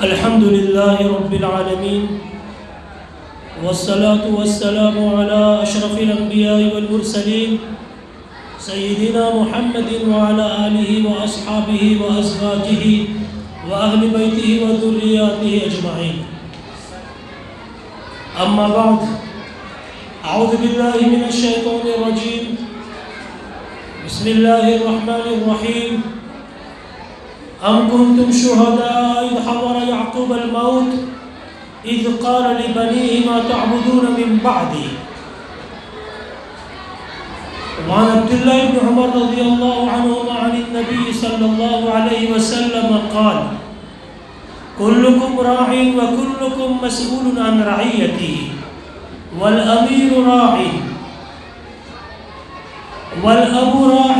الحمد لله رب العالمين والصلاة والسلام على أشرف الأنبياء والمرسلين سيدنا محمد وعلى آله وأصحابه وأزواجه وأهل بيته وذرياته أجمعين. أما بعد، أعوذ بالله من الشيطان الرجيم. بسم الله الرحمن الرحيم. أم كنتم شهداء إذ حضر يعقوب الموت إذ قال لبنيه ما تعبدون من بعدي. وعن عبد الله بن عمر رضي الله عنهما عن النبي صلى الله عليه وسلم قال: كلكم راع وكلكم مسؤول عن رعيته والأمير راع والأب راع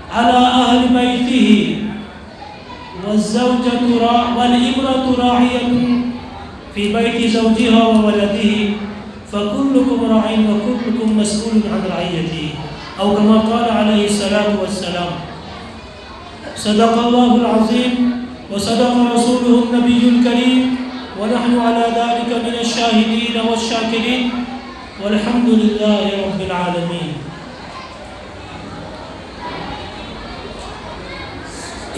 على أهل بيته والإمرأة راعية في بيت زوجها وولده فكلكم راع وكلكم مسؤول عن رعيته، أو كما قال عليه الصلاة والسلام. صدق الله العظيم وصدق رسوله النبي الكريم، ونحن على ذلك من الشاهدين والشاكرين، والحمد لله رب العالمين.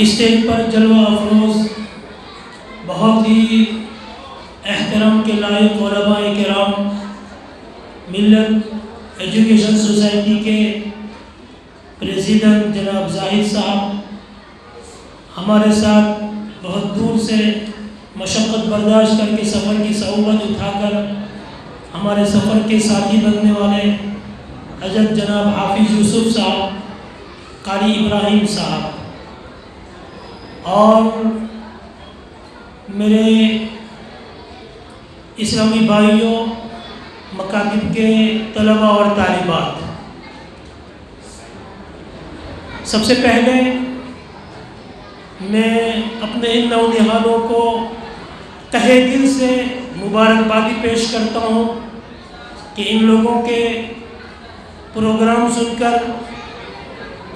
اسٹیج پر جلوہ افروز بہت ہی احترام کے لائق علماء کرام، ملت ایجوکیشن سوسائٹی کے پریزیڈنٹ جناب زاہد صاحب، ہمارے ساتھ بہت دور سے مشقت برداشت کر کے سفر کی صعوبت اٹھا کر ہمارے سفر کے ساتھی بننے والے حضرت جناب حافظ یوسف صاحب، قاری ابراہیم صاحب، اور میرے اسلامی بھائیوں، مکاتب کے طلباء اور طالبات، سب سے پہلے میں اپنے ان نونہالوں کو تہہ دل سے مبارکبادی پیش کرتا ہوں کہ ان لوگوں کے پروگرام سن کر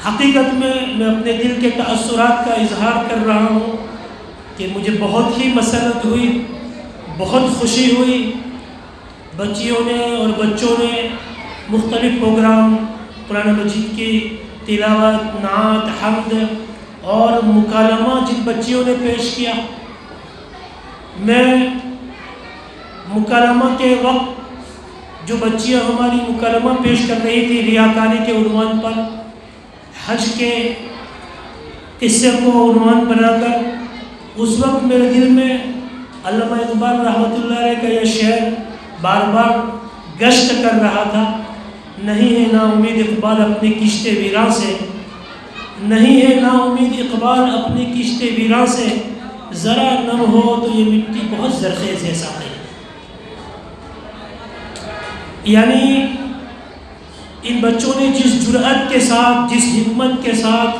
حقیقت میں اپنے دل کے تأثرات کا اظہار کر رہا ہوں کہ مجھے بہت ہی مسرت ہوئی، بہت خوشی ہوئی. بچیوں نے اور بچوں نے مختلف پروگرام، قرآن مجید کی تلاوت، نعت، حمد اور مکالمہ جن بچیوں نے پیش کیا. میں مکالمہ کے وقت جو بچیاں ہماری مکالمہ پیش کر رہی تھی ریاکاری کے عنوان پر، حج کے قصے کو عنوان بنا کر، اس وقت میرے دل میں علامہ اقبال رحمۃ اللہ علیہ کا یہ شعر بار بار گشت کر رہا تھا: نہیں ہے نا امید اقبال اپنی کشت ویراں سے، نہیں ہے نا امید اقبال اپنی کشت ویراں سے، ذرا نم ہو تو یہ مٹی بہت زرخیز ہے ساقی. یعنی ان بچوں نے جس جرأت کے ساتھ، جس ہمت کے ساتھ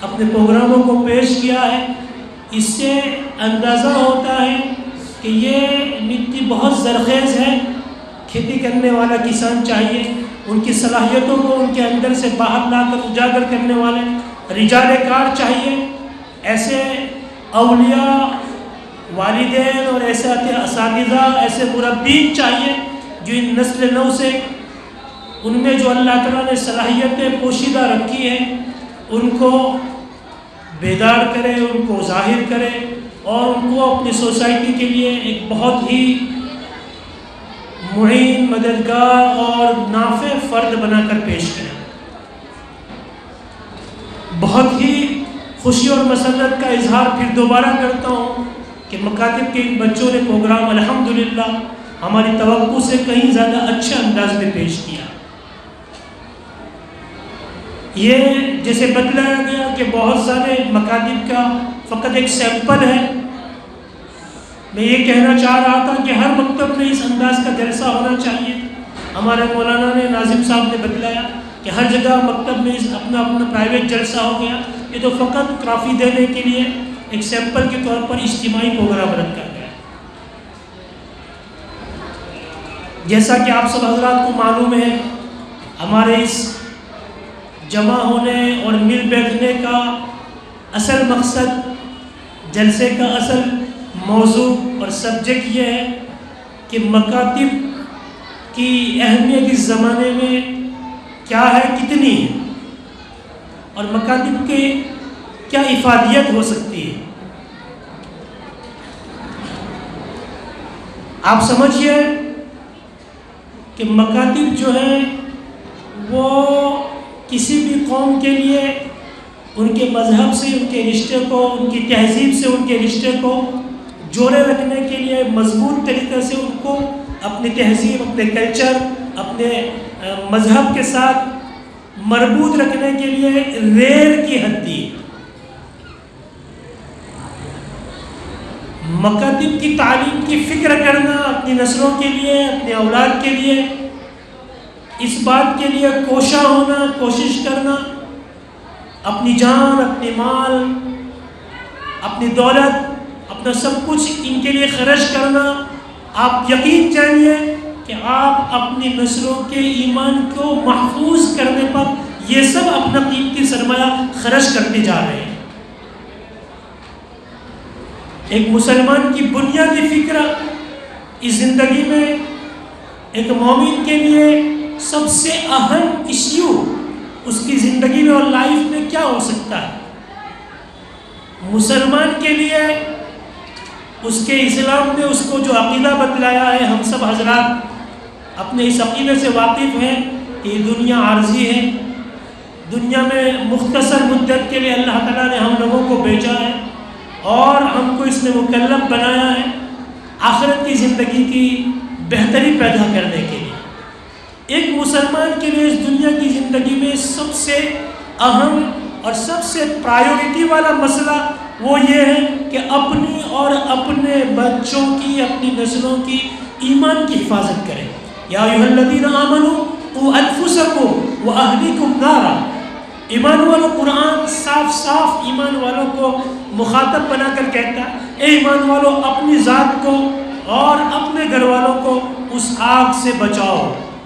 اپنے پروگراموں کو پیش کیا ہے، اس سے اندازہ ہوتا ہے کہ یہ مٹی بہت زرخیز ہے. کھیتی کرنے والا کسان چاہیے، ان کی صلاحیتوں کو ان کے اندر سے باہر لا کر اجاگر کرنے والے رجال کار چاہیے. ایسے اولیاء، والدین اور ایسے اساتذہ، ایسے مربین چاہیے جو ان نسل نو سے، ان میں جو اللہ تعالیٰ نے صلاحیتیں پوشیدہ رکھی ہیں، ان کو بیدار کرے، ان کو ظاہر کرے، اور ان کو اپنی سوسائٹی کے لیے ایک بہت ہی معین، مددگار اور نافع فرد بنا کر پیش کرے. بہت ہی خوشی اور مسرت کا اظہار پھر دوبارہ کرتا ہوں کہ مکاتب کے ان بچوں نے پروگرام الحمدللہ ہماری توقع سے کہیں زیادہ اچھے انداز میں پیش کیا. یہ جیسے بتلایا گیا کہ بہت سارے مکاتب کا فقط ایک سیمپل ہے. میں یہ کہنا چاہ رہا تھا کہ ہر مکتب میں اس انداز کا جلسہ ہونا چاہیے. ہمارے مولانا نے، ناظم صاحب نے بتلایا کہ ہر جگہ مکتب میں اپنا پرائیویٹ جلسہ ہو گیا. یہ تو فقط کافی دینے کے لیے ایک سیمپل کے طور پر اجتماعی پروگرام رکھا گیا. جیسا کہ آپ سب حضرات کو معلوم ہے، ہمارے اس جمع ہونے اور مل بیٹھنے کا اصل مقصد جلسے کا اصل موضوع اور سبجیکٹ یہ ہے کہ مکاتب کی اہمیت اس زمانے میں کیا ہے، کتنی ہے، اور مکاتب کے کیا افادیت ہو سکتی ہے۔ آپ سمجھیے کہ مکاتب جو ہیں وہ کسی بھی قوم کے لیے ان کے مذہب سے ان کے رشتے کو، ان کی تہذیب سے ان کے رشتے کو جوڑے رکھنے کے لیے، مضبوط طریقے سے ان کو اپنی تہذیب، اپنے کلچر، اپنے مذہب کے ساتھ مربوط رکھنے کے لیے ریڑھ کی ہڈی۔ مکاتب کی تعلیم کی فکر کرنا اپنی نسلوں کے لیے، اپنے اولاد کے لیے، اس بات کے لیے کوشاں ہونا، کوشش کرنا، اپنی جان، اپنے مال، اپنی دولت، اپنا سب کچھ ان کے لیے خرچ کرنا، آپ یقین جانیے کہ آپ اپنی نسلوں کے ایمان کو محفوظ کرنے پر یہ سب اپنا قیمتی سرمایہ خرچ کرتے جا رہے ہیں۔ ایک مسلمان کی بنیادی فکر اس زندگی میں ایک مومن کے لیے سب سے اہم ایشو اس کی زندگی میں اور لائف میں کیا ہو سکتا ہے؟ مسلمان کے لیے اس کے اسلام نے اس کو جو عقیدہ بتلایا ہے، ہم سب حضرات اپنے اس عقیدے سے واقف ہیں کہ یہ دنیا عارضی ہے، دنیا میں مختصر مدت کے لیے اللہ تعالیٰ نے ہم لوگوں کو بھیجا ہے اور ہم کو اس نے مکلف بنایا ہے آخرت کی زندگی کی بہتری پیدا کرنے کے لیے۔ ایک مسلمان کے لیے اس دنیا کی زندگی میں سب سے اہم اور سب سے پرائیورٹی والا مسئلہ وہ یہ ہے کہ اپنی اور اپنے بچوں کی، اپنی نسلوں کی ایمان کی حفاظت کریں۔ یا ایھا الذین آمنوا قوا انفسکم واہلیکم نارا۔ ایمان والوں، قرآن صاف صاف ایمان والوں کو مخاطب بنا کر کہتا ہے، اے ایمان والوں، اپنی ذات کو اور اپنے گھر والوں کو اس آگ سے بچاؤ۔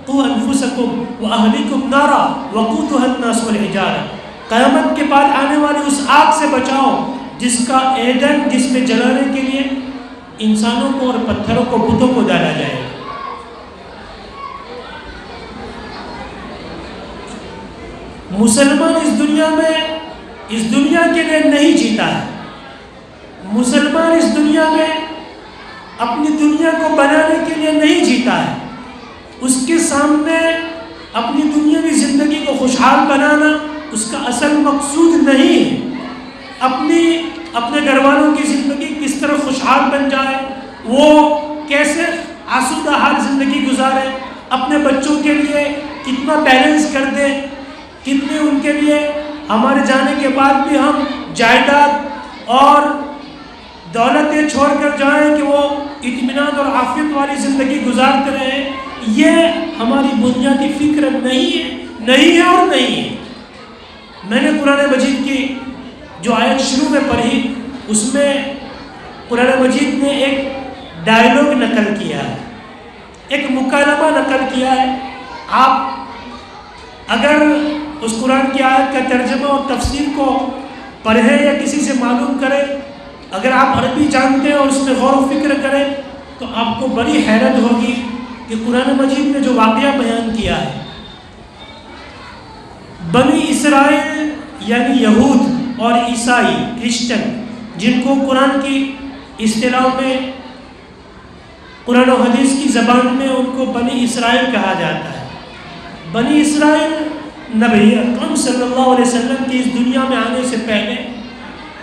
قوا انفسکم واہلیکم نارا وقودھا الناس والحجارہ۔ قیامت کے بعد آنے والی اس آگ سے بچاؤ جس کا ایندھن، جس میں جلانے کے لیے انسانوں کو اور پتھروں کو، بتوں کو ڈالا جائے گا۔ مسلمان اس دنیا میں اس دنیا کے لیے نہیں جیتا ہے۔ مسلمان اس دنیا میں اپنی دنیا کو بنانے کے لیے نہیں جیتا ہے۔ اس کے سامنے اپنی دنیاوی زندگی کو خوشحال بنانا اس کا اصل مقصود نہیں ہے۔ اپنے گھر والوں کی زندگی کس طرح خوشحال بن جائے، وہ کیسے آسودہ حال زندگی گزارے، اپنے بچوں کے لیے کتنا بیلنس کر دے، کتنے ان کے لیے ہمارے جانے کے بعد بھی ہم جائیداد اور دولتیں چھوڑ کر جائیں کہ وہ اطمینان اور عافیت والی زندگی گزارتے رہیں، یہ ہماری بنیادی فکر نہیں ہے اور نہیں ہے۔ میں نے قرآن مجید کی جو آیت شروع میں پڑھی، اس میں قرآن مجید نے ایک ڈائیلاگ نقل کیا ہے، ایک مکالمہ نقل کیا ہے۔ آپ اگر اس قرآن کی آیت کا ترجمہ اور تفسیر کو پڑھیں یا کسی سے معلوم کریں، اگر آپ عربی جانتے ہیں اور اس میں غور و فکر کریں تو آپ کو بڑی حیرت ہوگی کہ قرآن مجید نے جو واقعہ بیان کیا ہے، بنی اسرائیل یعنی یہود اور عیسائی، کرسچن، جن کو قرآن کی اصطلاح میں، قرآن و حدیث کی زبان میں ان کو بنی اسرائیل کہا جاتا ہے۔ بنی اسرائیل نبی اکرم صلی اللہ علیہ وسلم کی اس دنیا میں آنے سے پہلے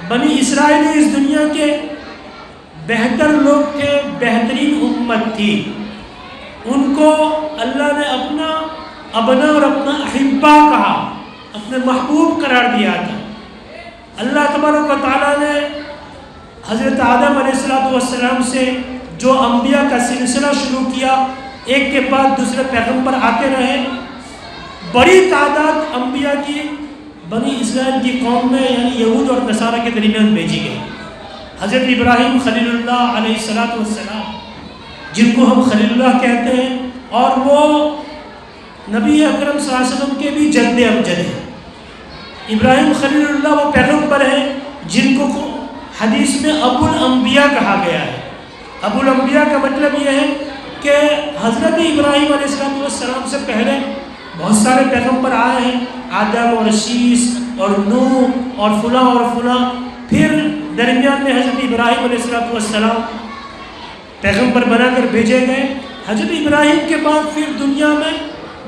بنی اسرائیل اس دنیا کے بہتر لوگ تھے، بہترین امت تھی۔ ان کو اللہ نے اپنا ابنا اور اپنا احبا کہا، اپنے محبوب قرار دیا تھا۔ اللہ تبارک و تعالیٰ نے حضرت آدم علیہ السلام سے جو انبیاء کا سلسلہ شروع کیا، ایک کے بعد دوسرے پیغمبر آتے رہے، بڑی تعداد انبیاء کی بنی اسرائیل کی قوم میں یعنی یہود اور نصارہ کے درمیان بھیجی گئی۔ حضرت ابراہیم خلیل اللہ علیہ السلام، جن کو ہم خلیل اللہ کہتے ہیں، اور وہ نبی اکرم صلی اللہ علیہ وسلم کے بھی جد امجد ہیں۔ ابراہیم خلیل اللہ وہ پیغمبر ہیں جن کو حدیث میں ابو الانبیاء کہا گیا ہے۔ ابو الانبیاء کا مطلب یہ ہے کہ حضرت ابراہیم علیہ السلام سے پہلے بہت سارے پیغمبر آئے ہیں، آدم اور شیس اور نوح اور فلاں اور فلاں، پھر درمیان میں حضرت ابراہیم علیہ السلام پیغمبر بنا کر بھیجے گئے۔ حضرت ابراہیم کے بعد پھر دنیا میں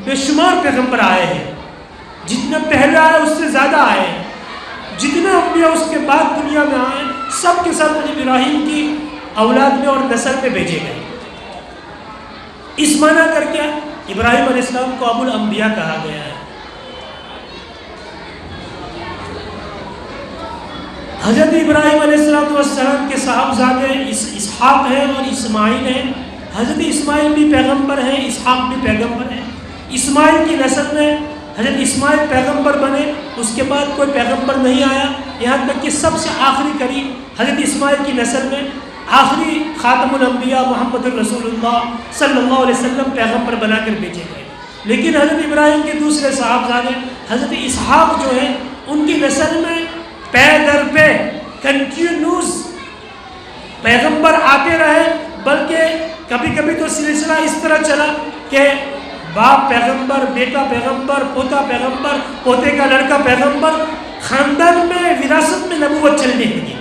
بے شمار پیغمبر آئے ہیں، جتنے پہلے آئے اس سے زیادہ آئے ہیں، جتنے انبیاء اس کے بعد دنیا میں آئے سب کے ساتھ حضرت ابراہیم کی اولاد میں اور نسل میں بھیجے گئے۔ اس معنی کر کے ابراہیم علیہ السلام کو ابو الانبیاء کہا گیا ہے۔ حضرت ابراہیم علیہ السلام کے صاحبزادے اسحاق ہیں اور اسماعیل ہیں۔ حضرت اسماعیل بھی پیغمبر ہیں، اسحاق بھی پیغمبر ہیں۔ اسماعیل کی نسل میں حضرت اسماعیل پیغمبر بنے، اس کے بعد کوئی پیغمبر نہیں آیا، یہاں تک کہ سب سے آخری قریب حضرت اسماعیل کی نسل میں آخری خاتم الانبیاء محمد الرسول اللہ صلی اللہ علیہ وسلم پیغمبر بنا کر بھیجے گئے۔ لیکن حضرت ابراہیم کے دوسرے صاحبزادے حضرت اسحاق جو ہیں، ان کی نسل میں پے در پے کنٹینیوس پیغمبر آتے رہے، بلکہ کبھی کبھی تو سلسلہ اس طرح چلا کہ باپ پیغمبر، بیٹا پیغمبر، پوتا پیغمبر، پوتے کا لڑکا پیغمبر، خاندان میں وراثت میں نبوت چلنے لگی۔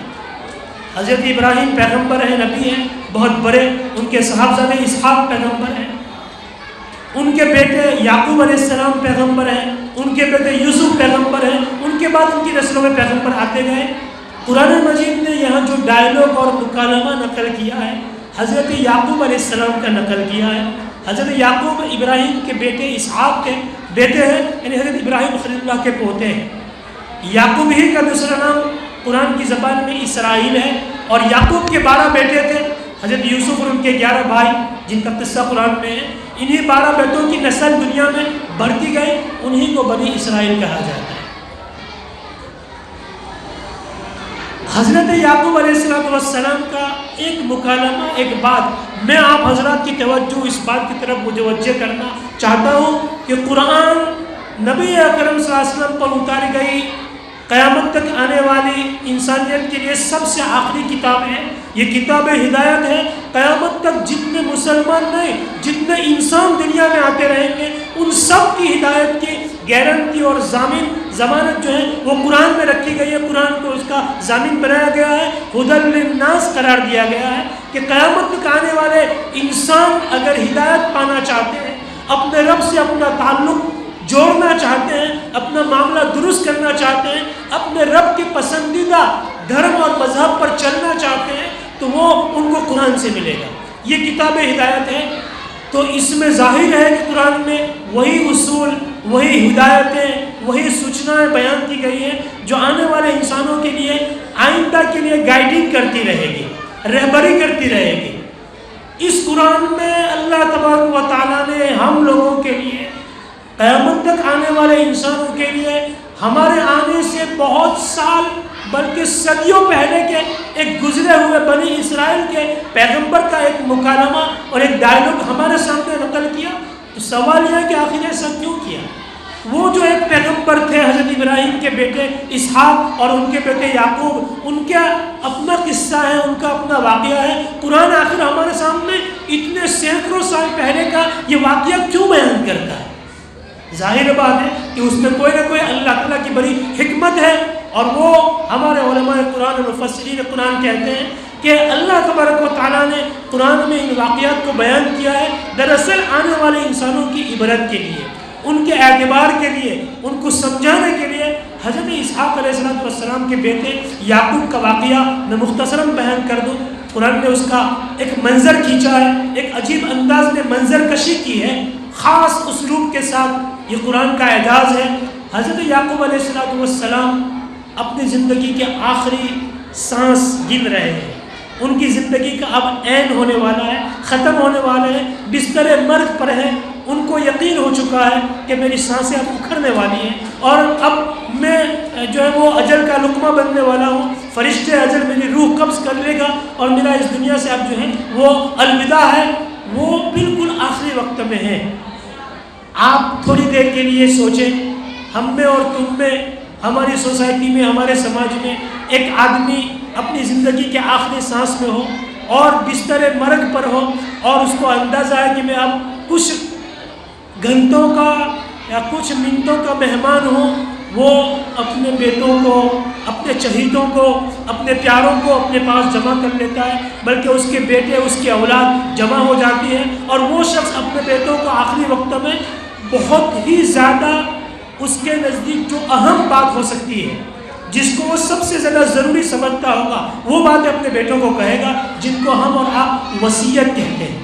حضرت ابراہیم پیغمبر ہیں، نبی ہیں بہت بڑے، ان کے صاحبزادے اسحاق پیغمبر ہیں، ان کے بیٹے یعقوب علیہ السلام پیغمبر ہیں، ان کے بیٹے یوسف پیغمبر ہیں، ان کے بعد ان کی نسلوں میں پیغمبر آتے گئے۔ قرآن مجید نے یہاں جو ڈائلاگ اور مکالمہ نقل کیا ہے، حضرت یعقوب علیہ السلام کا نقل کیا ہے۔ حضرت یعقوب ابراہیم کے بیٹے اسحاق کے بیٹے ہیں، یعنی حضرت ابراہیم خلیل اللہ کے پوتے ہیں۔ یعقوب ہی کا دوسرا نام قرآن کی زبان میں اسرائیل ہے، اور یعقوب کے 12 بیٹے تھے، حضرت یوسف اور ان کے 11 بھائی جن کا قصہ قرآن میں ہے۔ انہی 12 بیٹوں کی نسل دنیا میں بڑھتی گئی، انہی کو بنی اسرائیل کہا جاتا ہے۔ حضرت یعقوب علیہ السلام کا ایک مکالمہ، ایک بات میں آپ حضرات کی توجہ اس بات کی طرف متوجہ کرنا چاہتا ہوں کہ قرآن نبی اکرم صلی اللہ علیہ وسلم پر اتاری گئی قیامت تک آنے والی انسانیت کے لیے سب سے آخری کتاب ہے۔ یہ کتاب ہدایت ہے۔ قیامت تک جتنے مسلمان نہیں، جتنے انسان دنیا میں آتے رہیں گے، ان سب کی ہدایت کی گارنٹی اور ضمانت جو ہے وہ قرآن میں رکھی گئی ہے۔ قرآن کو اس کا ضامن بنایا گیا ہے، ہدی للناس قرار دیا گیا ہے کہ قیامت تک آنے والے انسان اگر ہدایت پانا چاہتے ہیں، اپنے رب سے اپنا تعلق جوڑنا چاہتے ہیں، اپنا معاملہ درست کرنا چاہتے ہیں، اپنے رب کے پسندیدہ دھرم اور مذہب پر چلنا چاہتے ہیں، تو وہ ان کو قرآن سے ملے گا۔ یہ کتاب ہدایت ہے۔ تو اس میں ظاہر ہے کہ قرآن میں وہی اصول، وہی ہدایتیں، وہی سوچنائیں بیان کی گئی ہیں جو آنے والے انسانوں کے لیے آئندہ کے لیے گائیڈنگ کرتی رہے گی، رہبری کرتی رہے گی۔ اس قرآن میں اللہ تبارک و تعالیٰ نے ہم لوگوں کے لیے، قیامت تک آنے والے انسانوں کے لیے، ہمارے آنے سے بہت سال بلکہ صدیوں پہلے کے ایک گزرے ہوئے بنی اسرائیل کے پیغمبر کا ایک مکالمہ اور ایک ڈائلاگ ہمارے سامنے نقل کیا۔ تو سوال یہ ہے کہ آخر ایسا کیوں کیا؟ وہ جو ایک پیغمبر تھے حضرت ابراہیم کے بیٹے اسحاق اور ان کے بیٹے یعقوب، ان کا اپنا قصہ ہے، ان کا اپنا واقعہ ہے۔ قرآن آخر ہمارے سامنے اتنے سینکڑوں سال پہلے کا یہ واقعہ کیوں بیان کرتا ہے؟ ظاہر بات ہے کہ اس میں کوئی نہ کوئی اللہ تعالیٰ کی بڑی حکمت ہے، اور وہ ہمارے علماء قرآن اور مفسرین قرآن کہتے ہیں کہ اللہ تبارک و تعالیٰ نے قرآن میں ان واقعات کو بیان کیا ہے دراصل آنے والے انسانوں کی عبرت کے لیے، ان کے اعتبار کے لیے، ان کو سمجھانے کے لیے۔ حضرت اسحاق علیہ السلام کے بیٹے یعقوب کا واقعہ میں مختصراً بیان کر دوں۔ قرآن نے اس کا ایک منظر کھینچا ہے، ایک عجیب انداز میں منظر کشی کی ہے، خاص اسلوب کے ساتھ۔ یہ قرآن کا اعجاز ہے۔ حضرت یعقوب علیہ السلام اپنی زندگی کے آخری سانس گن رہے ہیں، ان کی زندگی کا اب عین ہونے والا ہے، ختم ہونے والا ہے، بستر مرگ پر ہے۔ ان کو یقین ہو چکا ہے کہ میری سانسیں اب اکھڑنے والی ہیں، اور اب میں جو ہے وہ اجل کا لقمہ بننے والا ہوں، فرشتے اجل میری روح قبض کر لے گا، اور میرا اس دنیا سے اب جو ہے وہ الوداع ہے۔ وہ بالکل آخری وقت میں ہے۔ آپ تھوڑی دیر کے لیے سوچیں، ہم میں اور تم میں، ہماری سوسائٹی میں، ہمارے سماج میں ایک آدمی اپنی زندگی کے آخری سانس میں ہو اور بستر مرگ پر ہو اور اس کو اندازہ ہے کہ میں اب کچھ گھنٹوں کا یا کچھ منٹوں کا مہمان ہوں، وہ اپنے بیٹوں کو، اپنے چہیتوں کو، اپنے پیاروں کو اپنے پاس جمع کر لیتا ہے، بلکہ اس کے بیٹے، اس کی اولاد جمع ہو جاتی ہے، اور وہ شخص اپنے بیٹوں کو آخری وقت میں بہت ہی زیادہ اس کے نزدیک جو اہم بات ہو سکتی ہے، جس کو وہ سب سے زیادہ ضروری سمجھتا ہوگا، وہ باتیں اپنے بیٹوں کو کہے گا، جن کو ہم اور آپ وصیت کہتے ہیں۔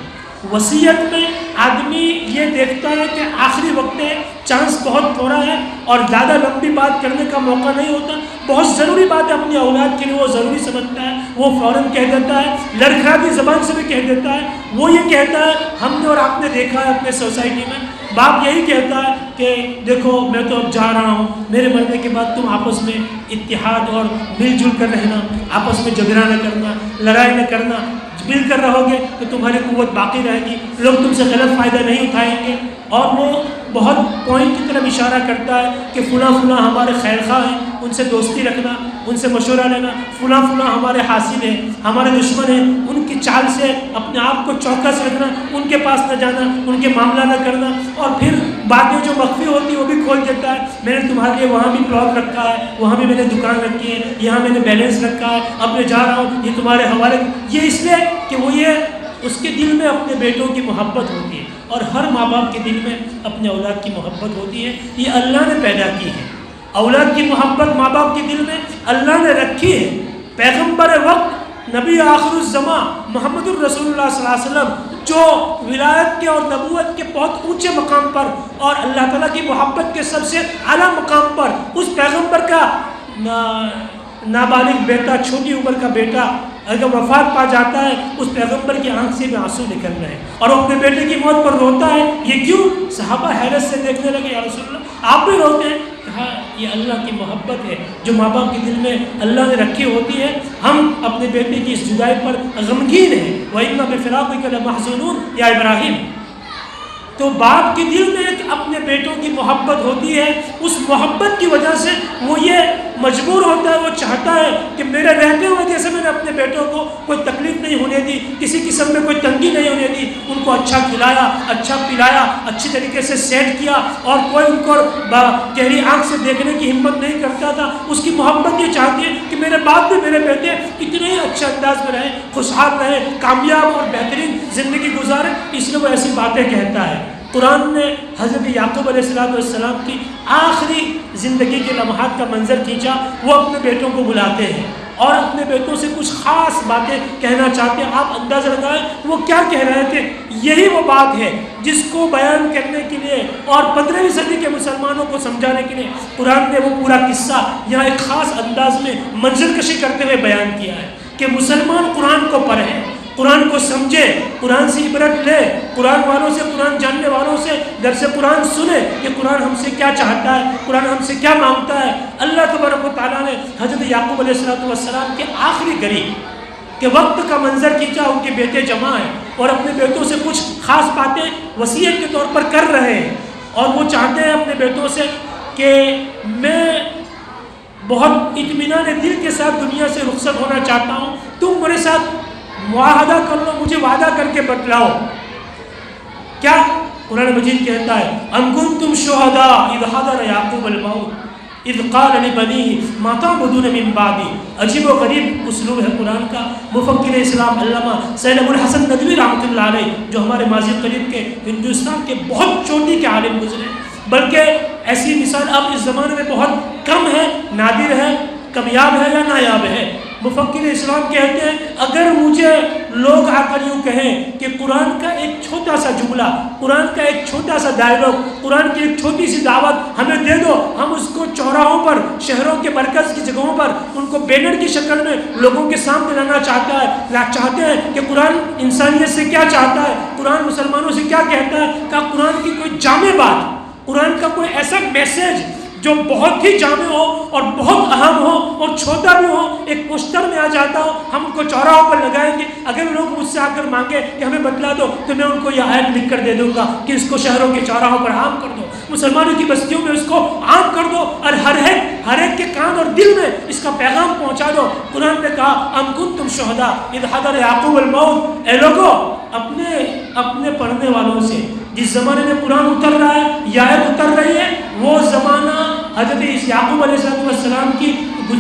وصیت میں آدمی یہ دیکھتا ہے کہ آخری وقت میں چانس بہت تھوڑا ہے اور زیادہ لمبی بات کرنے کا موقع نہیں ہوتا، بہت ضروری بات ہے اپنی اولاد کے لیے وہ ضروری سمجھتا ہے، وہ فوراً کہہ دیتا ہے، لڑکھڑاتی زبان سے بھی کہہ دیتا ہے۔ وہ یہ کہتا ہے، ہم نے اور آپ نے دیکھا ہے اپنے سوسائٹی میں، باپ یہی کہتا ہے کہ دیکھو میں تو اب جا رہا ہوں، میرے مرنے کے بعد تم آپس میں اتحاد اور مل جل کر رہنا، آپس میں جھگڑا نہ کرنا، لڑائی نہ کرنا، مل کر رہو گے تو تمہاری قوت باقی رہے گی، لوگ تم سے غلط فائدہ نہیں اٹھائیں گے۔ اور وہ بہت پوائنٹ کی طرف اشارہ کرتا ہے کہ فلاں فلاں ہمارے خیر خواہ ہیں، ان سے دوستی رکھنا، ان سے مشورہ لینا، فلاں فلاں ہمارے حاسد ہیں، ہمارے دشمن ہیں، ان کی چال سے اپنے آپ کو چوکس رکھنا، ان کے پاس نہ جانا، ان کے معاملہ نہ کرنا، اور پھر باتیں جو مخفی ہوتی ہیں وہ بھی کھول دیتا ہے، میں نے تمہارے لیے وہاں بھی پلاٹ رکھا ہے، وہاں بھی میں نے دکان رکھی ہے، یہاں میں نے بیلنس رکھا ہے، اب میں جا رہا ہوں، یہ تمہارے حوالے، یہ اس لیے کہ وہ یہ اس کے دل میں اپنے بیٹوں کی محبت ہوتی ہے، اور ہر ماں باپ کے دل میں اپنے اولاد کی محبت ہوتی ہے، یہ اللہ نے پیدا کی ہے۔ اولاد کی محبت ماں باپ کے دل میں اللہ نے رکھی ہے۔ پیغمبر وقت، نبی آخر الزماں محمد الرسول اللہ صلی اللہ علیہ وسلم، جو ولایت کے اور نبوت کے بہت اونچے مقام پر اور اللہ تعالیٰ کی محبت کے سب سے اعلیٰ مقام پر، اس پیغمبر کا نابالغ بیٹا، چھوٹی عمر کا بیٹا اگر وفات پا جاتا ہے، اس پیغمبر کی آنکھ سے بھی آنسو نکل رہے ہیں اور وہ اپنے بیٹے کی موت پر روتا ہے۔ یہ کیوں؟ صحابہ حیرت سے دیکھنے لگے، یا رسول اللہ آپ بھی روتے ہیں؟ کہا یہ اللہ کی محبت ہے جو ماں باپ کے دل میں اللہ نے رکھی ہوتی ہے۔ ہم اپنے بیٹے کی اس جدائی پر غمگین ہیں، وَإِنَّا بِفِرَاقِكَ لَمَحْزُونُونَ یا ابراہیم۔ تو باپ کے دل میں ایک اپنے بیٹوں کی محبت ہوتی ہے، اس محبت کی وجہ سے وہ یہ مجبور ہوتا ہے، وہ چاہتا ہے کہ میرے رہتے ہوئے جیسے میں نے اپنے بیٹوں کو کوئی تکلیف نہیں ہونے دی، کسی قسم میں کوئی تنگی نہیں ہونے دی، ان کو اچھا کھلایا، اچھا پلایا، اچھی طریقے سے سیٹ کیا، اور کوئی ان کو گہری آنکھ سے دیکھنے کی ہمت نہیں کرتا تھا۔ اس کی محبت یہ چاہتی ہے کہ میرے باپ بھی میرے بیٹے اتنے ہی اچھے انداز میں رہیں، خوشحال رہیں، کامیاب اور بہترین زندگی گزاریں، اس لیے وہ ایسی باتیں کہتا ہے۔ قرآن نے حضرت یعقوب علیہ السلام کی آخری زندگی کے لمحات کا منظر کھینچا، وہ اپنے بیٹوں کو بلاتے ہیں اور اپنے بیٹوں سے کچھ خاص باتیں کہنا چاہتے ہیں۔ آپ اندازہ لگائیں وہ کیا کہہ رہے تھے۔ یہی وہ بات ہے جس کو بیان کرنے کے لیے اور 15ویں صدی کے مسلمانوں کو سمجھانے کے لیے قرآن نے وہ پورا قصہ یہاں ایک خاص انداز میں منظر کشی کرتے ہوئے بیان کیا ہے کہ مسلمان قرآن کو پڑھیں، قرآن کو سمجھے، قرآن سے عبرت لے، قرآن والوں سے، قرآن جاننے والوں سے درس قرآن سنے کہ قرآن ہم سے کیا چاہتا ہے، قرآن ہم سے کیا مانگتا ہے۔ اللہ تبارک و تعالیٰ نے حضرت یعقوب علیہ السلام کے آخری قریب کے وقت کا منظر کھینچا، ان کے بیٹے جمع ہیں اور اپنے بیٹوں سے کچھ خاص باتیں وصیت کے طور پر کر رہے ہیں، اور وہ چاہتے ہیں اپنے بیٹوں سے کہ میں بہت اطمینان دل کے ساتھ دنیا سے رخصت ہونا چاہتا ہوں، تم میرے ساتھ معاہدہ کر لو، مجھے وعدہ کر کے بتلاؤ کیا؟ قرآن مجید کہتا ہے ام کنتم شہداء اذ حضر یعقوب الموت اذ قال لبنیہ ما تعبدون من بعدی۔ عجیب و غریب اسلوب ہے قرآن کا۔ مفکر اسلام علامہ سید ابو الحسن ندوی رحمۃ اللہ علیہ، جو ہمارے ماضی قریب کے ہندوستان کے بہت چوٹی کے عالم گزرے، بلکہ ایسی مثال اب اس زمانے میں بہت کم ہے، نادر ہے، کمیاب ہے یا نایاب ہے۔ مفکر اسلام کہتے ہیں اگر مجھے لوگ آ کر یوں کہیں کہ قرآن کا ایک چھوٹا سا جملہ، قرآن کا ایک چھوٹا سا ڈائلاگ، قرآن کی ایک چھوٹی سی دعوت ہمیں دے دو، ہم اس کو چوراہوں پر، شہروں کے مرکز کی جگہوں پر ان کو بینر کی شکل میں لوگوں کے سامنے لانا چاہتے ہیں کہ قرآن انسانیت سے کیا چاہتا ہے، قرآن مسلمانوں سے کیا کہتا ہے، کہ قرآن کی کوئی جامع بات، قرآن کا کوئی ایسا میسیج جو بہت ہی جامع ہو اور بہت اہم ہو اور چھوٹا بھی ہو، ایک پوسٹر میں آ جاتا ہو، ہم ان کو چوراہوں پر لگائیں گے۔ اگر لوگ مجھ سے آ کر مانگے کہ ہمیں بتلا دو تو میں ان کو یہ آیت لکھ کر دے دوں گا کہ اس کو شہروں کے چوراہوں پر عام کر دو۔ مسلمانوں کی بستیوں میں اس کو عام کر دو اور ہر ایک کے کان اور دل میں اس کا پیغام پہنچا دو۔ قرآن نے کہا ام کنتم شہداء اذ حضر یعقوب الموت، اے لوگوں اپنے پڑھنے والوں سے، جس زمانے میں قرآن اتر رہا ہے، یہ آیت اتر رہی ہے، وہ زمانہ حضرت یعقوب علیہ السلام کی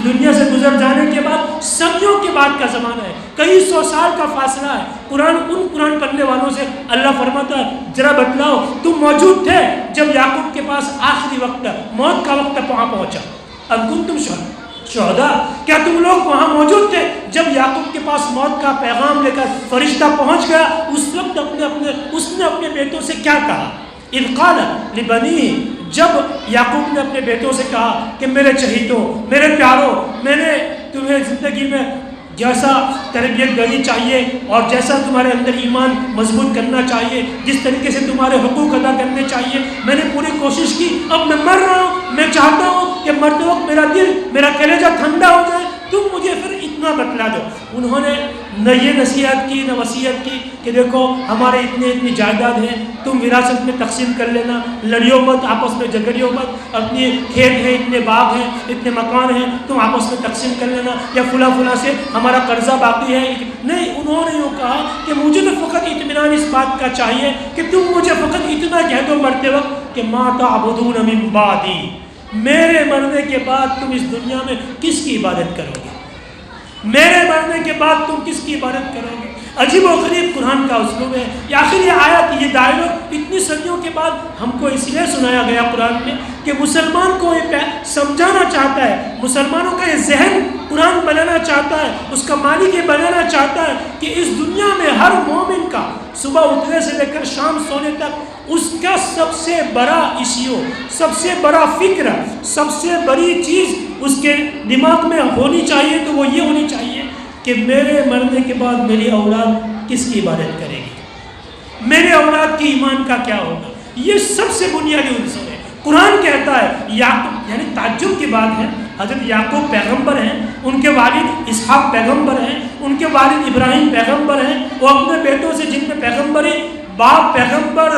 دنیا سے گزر جانے کے بعد صدیوں کے بعد کا زمانہ ہے، کئی سو سال کا فاصلہ ہے۔ قرآن پڑھنے والوں سے اللہ فرماتا ہے ذرا بتلاؤ تم موجود تھے جب یعقوب کے پاس آخری وقت موت کا وقت وہاں پہنچا؟ اب کنتم شہداء، کیا تم لوگ وہاں موجود تھے جب یعقوب کے پاس موت کا پیغام لے کر فرشتہ پہنچ گیا؟ اس وقت اس نے اپنے بیٹوں سے کیا کہا؟ اذ قال لبنیہ، جب یعقوب نے اپنے بیٹوں سے کہا کہ میرے چہیتوں، میرے پیاروں، میں نے تمہیں زندگی میں جیسا تربیت دینی چاہیے اور جیسا تمہارے اندر ایمان مضبوط کرنا چاہیے، جس طریقے سے تمہارے حقوق ادا کرنے چاہیے، میں نے پوری کوشش کی، اب میں مر رہا ہوں، میں چاہتا ہوں کہ مرتے وقت میرا دل، میرا کلیجہ ٹھنڈا ہو جائے، تم مجھے پھر اتنا بتلا دو۔ انہوں نے نہ یہ نصیحت کی نہ وصیت کی کہ دیکھو ہمارے اتنی جائیداد ہیں، تم وراثت میں تقسیم کر لینا، لڑیو مت، آپس میں جھگڑیو مت، اپنے کھیت ہیں، اتنے باغ ہیں، اتنے مکان ہیں، تم آپس میں تقسیم کر لینا، یا فلاں سے ہمارا قرضہ باقی ہے۔ نہیں، انہوں نے یہ کہا کہ مجھے تو فقط اطمینان اس بات کا چاہیے کہ تم مجھے فقط اتنا کہہ دو مرتے وقت کہ ما تعبدون من بعدی، میرے مرنے کے بعد تم اس دنیا میں کس کی عبادت کرو گے؟ میرے مرنے کے بعد تم کس کی عبادت کرو گے؟ عجیب و غریب قرآن کا اسلوب ہے۔ یا آخر یہ آیت، یہ ڈائلاگ اتنی صدیوں کے بعد ہم کو اس لیے سنایا گیا قرآن میں کہ مسلمان کو یہ سمجھانا چاہتا ہے، مسلمانوں کا یہ ذہن قرآن بنانا چاہتا ہے، اس کا مالک یہ بنانا چاہتا ہے کہ اس دنیا میں ہر مومن کا صبح اٹھنے سے لے کر شام سونے تک اس کا سب سے بڑا ایشو، سب سے بڑا فکر، سب سے بڑی چیز اس کے دماغ میں ہونی چاہیے تو وہ یہ ہونی چاہیے کہ میرے مرنے کے بعد میری اولاد کس کی عبادت کرے گی، میرے اولاد کی ایمان کا کیا ہوگا۔ یہ سب سے بنیادی عنصر ہے۔ قرآن کہتا ہے یعقوب، یعنی تعجب کی بات ہے، حضرت یعقوب پیغمبر ہیں، ان کے والد اسحاق پیغمبر ہیں، ان کے والد ابراہیم پیغمبر ہیں، وہ اپنے بیٹوں سے جن میں پیغمبر ہیں، باپ پیغمبر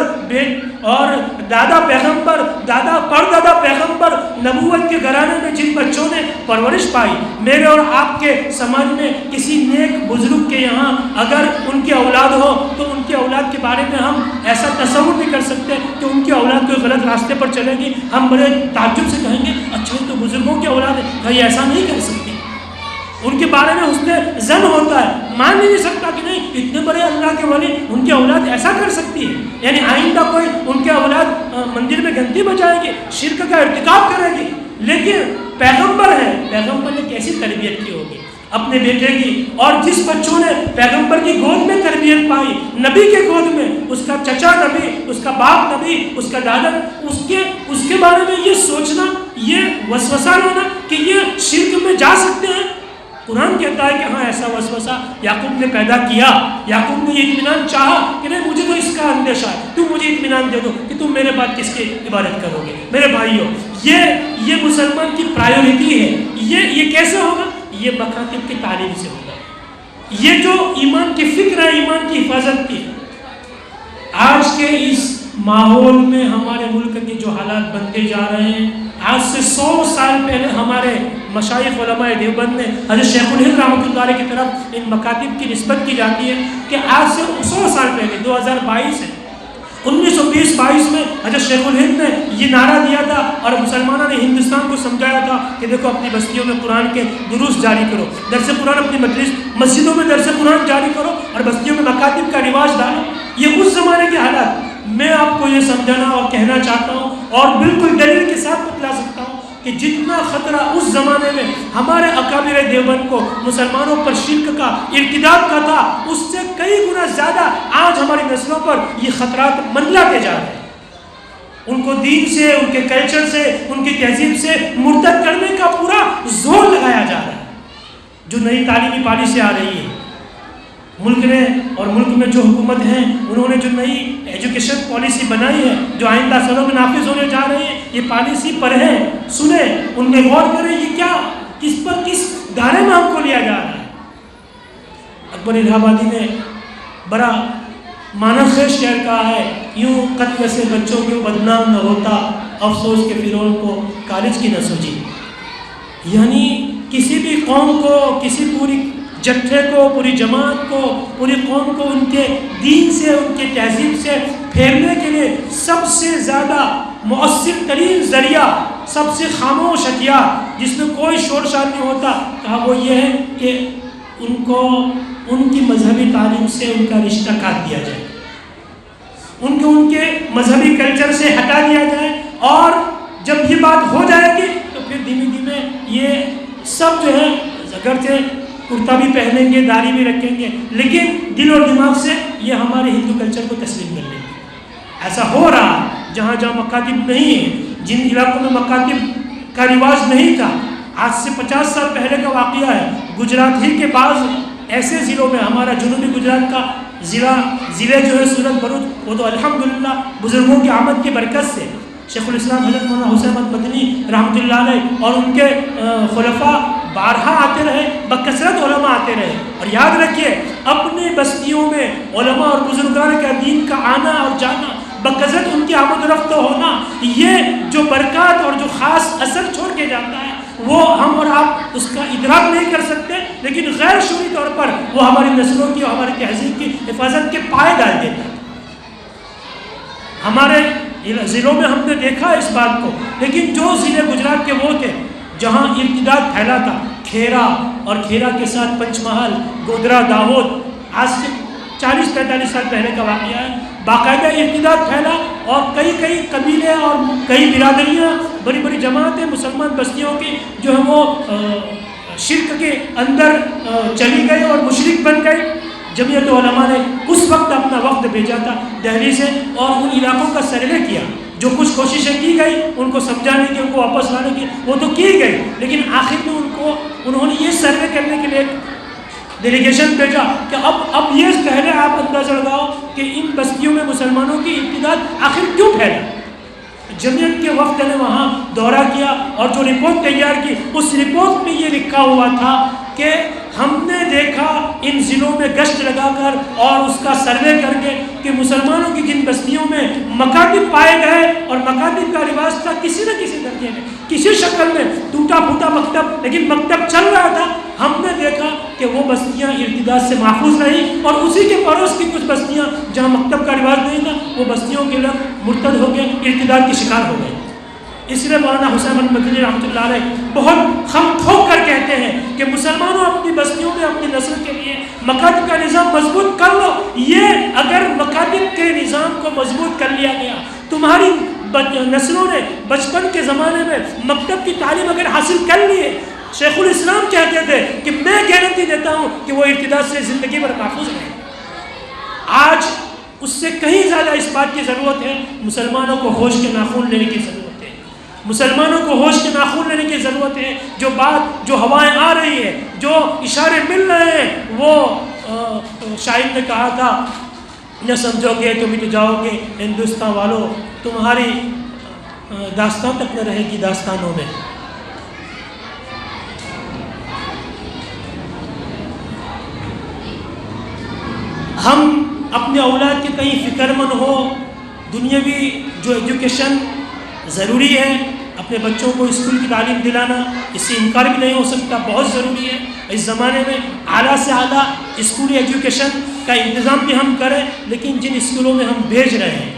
اور دادا پیغمبر، دادا پردادا پیغمبر، نبوت کے گھرانے میں جن بچوں نے پرورش پائی، میرے اور آپ کے سماج میں کسی نیک بزرگ کے یہاں اگر ان کی اولاد ہو تو ان کی اولاد کے بارے میں ہم ایسا تصور نہیں کر سکتے کہ ان کی اولاد کوئی غلط راستے پر چلے گی، ہم بڑے تعجب سے کہیں گے اچھا تو بزرگوں کی اولاد ہے، بھائی ایسا نہیں کر سکتی۔ ان کے بارے میں حسن ظن ہوتا ہے، مان نہیں سکتا کہ نہیں اتنے بڑے اللہ کے ولی ان کی اولاد ایسا کر سکتی ہے، یعنی آئندہ کوئی ان کے اولاد مندر میں گھنٹی بجائے گی، شرک کا ارتکاب کرے گی، لیکن پیغمبر ہے، پیغمبر نے کیسی تربیت کی ہوگی اپنے بیٹے کی، اور جس بچوں نے پیغمبر کی گود میں تربیت پائی، نبی کے گود میں، اس کا چچا نبی، اس کا باپ نبی، اس کا دادا، اس کے بارے میں یہ سوچنا، یہ وسوسہ لینا کہ یہ شرک میں جا سکتے ہیں۔ قرآن کہتا ہے کہ ہاں ایسا وسوسہ یعقوب نے پیدا کیا، یعقوب نے یہ اطمینان چاہا کہ نہیں مجھے تو اس کا اندیشہ ہے، تم مجھے اطمینان دے دو کہ تم میرے بعد کس کی عبادت کرو گے۔ میرے بھائیوں، یہ مسلمان کی پرائیورٹی ہے۔ یہ کیسے ہوگا؟ یہ مکاتب کی تعلیم سے ہوگا۔ یہ جو ایمان کی فکر ہے، ایمان کی حفاظت کی، آج کے اس ماحول میں ہمارے ملک کے جو حالات بنتے جا رہے ہیں، آج سے 100 سال پہلے ہمارے مشائخ علماء دیوبند نے حضرت شیخ الہند رحمۃ اللہ علیہ کی طرف ان مکاتب کی نسبت کی جاتی ہے کہ آج سے 100 سال پہلے 2022 ہے، 1920-22 میں حضرت شیخ الہند نے یہ نعرہ دیا تھا اور مسلمانوں نے ہندوستان کو سمجھایا تھا کہ دیکھو اپنی بستیوں میں قرآن کے دروس جاری کرو، درس قرآن اپنی مسجدوں میں درس قرآن جاری کرو اور بستیوں میں مکاتب کا رواج ڈالو۔ یہ اس زمانے کے حالات، میں آپ کو یہ سمجھانا اور کہنا چاہتا ہوں اور بالکل دلیل کے ساتھ بتلا سکتا ہوں کہ جتنا خطرہ اس زمانے میں ہمارے اکابر دیوبند کو مسلمانوں پر شرک کا، ارتداد کا تھا، اس سے کئی گنا زیادہ آج ہماری نسلوں پر یہ خطرات منڈلاتے جا رہے ہیں۔ ان کو دین سے، ان کے کلچر سے، ان کی تہذیب سے مرتد کرنے کا پورا زور لگایا جا رہا ہے۔ جو نئی تعلیمی پالیسی آ رہی ہے ملک نے، اور ملک میں جو حکومت ہیں انہوں نے جو نئی ایجوکیشن پالیسی بنائی ہے جو آئندہ سالوں میں نافذ ہونے جا رہی ہے، یہ پالیسی پڑھیں، سنیں، ان میں غور کریں، یہ کیا، کس دائرے میں ہم کو لیا جا رہا ہے۔ اکبر الہ آبادی نے بڑا مانخیز شہر کہا ہے، یوں قتل سے بچوں کے بدنام نہ ہوتا، افسوس کے فرعون کو کالج کی نہ سوجی۔ یعنی کسی بھی قوم کو، کسی پوری جتھے کو، پوری جماعت کو، پوری قوم کو ان کے دین سے، ان کے تہذیب سے پھیرنے کے لیے سب سے زیادہ مؤثر ترین ذریعہ، سب سے خاموش ہتھیار جس میں کوئی شور شار نہیں ہوتا، کہا وہ یہ ہے کہ ان کو ان کی مذہبی تعلیم سے ان کا رشتہ کاٹ دیا جائے، ان کے مذہبی کلچر سے ہٹا دیا جائے، اور جب یہ بات ہو جائے گی تو پھر دھیمے دھیمے یہ سب جو ہے اگرچہ کرتا بھی پہنیں گے، داڑھی بھی رکھیں گے، لیکن دل اور دماغ سے یہ ہمارے ہندو کلچر کو تسلیم کر لیں گے۔ ایسا ہو رہا ہے جہاں جہاں مکاتب نہیں ہیں، جن علاقوں میں مکاتب کا رواج نہیں تھا، آج سے 50 سال پہلے کا واقعہ ہے، گجرات ہی کے بعض ایسے ضلعوں میں، ہمارا جنوبی گجرات کا ضلع جو ہے سورت بروچ، وہ تو الحمدللہ بزرگوں کی آمد کی برکت سے شیخ الاسلام حضرت مولانا حسین احمد مدنی رحمۃ اللہ علیہ اور ان کے خلفاء بارہا آتے رہے، بکثرت علماء آتے رہے، اور یاد رکھیے اپنی بستیوں میں علماء اور بزرگان کا دین کا آنا اور جانا، بکثرت ان کی آمد و رفت ہونا، یہ جو برکات اور جو خاص اثر چھوڑ کے جاتا ہے وہ ہم اور آپ اس کا ادراک نہیں کر سکتے، لیکن غیر شعوری طور پر وہ ہماری نسلوں کی اور ہماری تہذیب کی حفاظت کے پائے ڈال دیتا ہے۔ ہمارے ضلعوں میں ہم نے دیکھا اس بات کو، لیکن جو ضلع گجرات کے وہ تھے جہاں ارتداد پھیلا تھا، کھیرا اور کھیرا کے ساتھ پنچ محل، گودرا، داہود، آج سے 40-45 سال پہلے کا واقعہ ہے، باقاعدہ ارتداد پھیلا، اور کئی قبیلے اور کئی برادریاں، بڑی بڑی جماعتیں مسلمان بستیوں کی جو ہے وہ شرک کے اندر چلی گئی اور مشرک بن گئی۔ جمعیت علماء نے اس وقت اپنا وقت بھیجا تھا دہلی سے، اور ان علاقوں کا سروے کیا، جو کچھ کوششیں کی گئی ان کو سمجھانے کی، ان کو واپس لانے کی، وہ تو کی گئی، لیکن آخر میں انہوں نے یہ سروے کرنے کے لیے ڈیلیگیشن بھیجا کہ اب یہ پہلے آپ اندازہ لگاؤ کہ ان بستیوں میں مسلمانوں کی ارتداد آخر کیوں پھیلا۔ جمعیت کے وفد نے وہاں دورہ کیا اور جو رپورٹ تیار کی، اس رپورٹ میں یہ لکھا ہوا تھا کہ ہم نے دیکھا ان ضلعوں میں گشت لگا کر اور اس کا سروے کر کے کہ مسلمانوں کی جن بستیوں میں مکاتب پائے گئے، اور مکاتب کا رواج تھا کسی نہ کسی درجے میں، کسی شکل میں، ٹوٹا پھوٹا مکتب، لیکن مکتب چل رہا تھا، ہم نے دیکھا کہ وہ بستیاں ارتداد سے محفوظ رہیں، اور اسی کے پڑوس کی کچھ بستیاں جہاں مکتب کا رواج نہیں تھا، وہ بستیوں کے لوگ مرتد ہو گئے، ارتداد کی شکار ہو گئے۔ اس لیے مولانا حسین احمد مدنی رحمۃ اللہ علیہ بہت خم ٹھوک کر کہتے ہیں کہ مسلمانوں اپنی بستیوں میں اپنی نسل کے لیے مکاتب کا نظام مضبوط کر لو۔ یہ اگر مکاتب کے نظام کو مضبوط کر لیا گیا، تمہاری نسلوں نے بچپن کے زمانے میں مکتب کی تعلیم اگر حاصل کر لی ہے، شیخ الاسلام کہتے تھے کہ میں گارنٹی دیتا ہوں کہ وہ ارتداد سے زندگی بھر محفوظ رہے۔ آج اس سے کہیں زیادہ اس بات کی ضرورت ہے، مسلمانوں کو ہوش کے ناخن لینے کی ضرورت ہے، مسلمانوں کو ہوش کے ناخن لینے کی ضرورت ہے۔ جو ہوائیں آ رہی ہیں، جو اشارے مل رہے ہیں، وہ شاعر نے کہا تھا، نہ سمجھو گے تم ہی تو جاؤ گے ہندوستان والوں، تمہاری داستان تک نہ رہے گی داستانوں میں۔ ہم اپنے اولاد کے کہیں فکر مند ہو، دنیاوی جو ایجوکیشن ضروری ہے، اپنے بچوں کو اسکول کی تعلیم دلانا، اس سے انکار بھی نہیں ہو سکتا، بہت ضروری ہے۔ اس زمانے میں اعلیٰ سے اعلیٰ اسکولی ایجوکیشن کا انتظام بھی ہم کریں، لیکن جن اسکولوں میں ہم بھیج رہے ہیں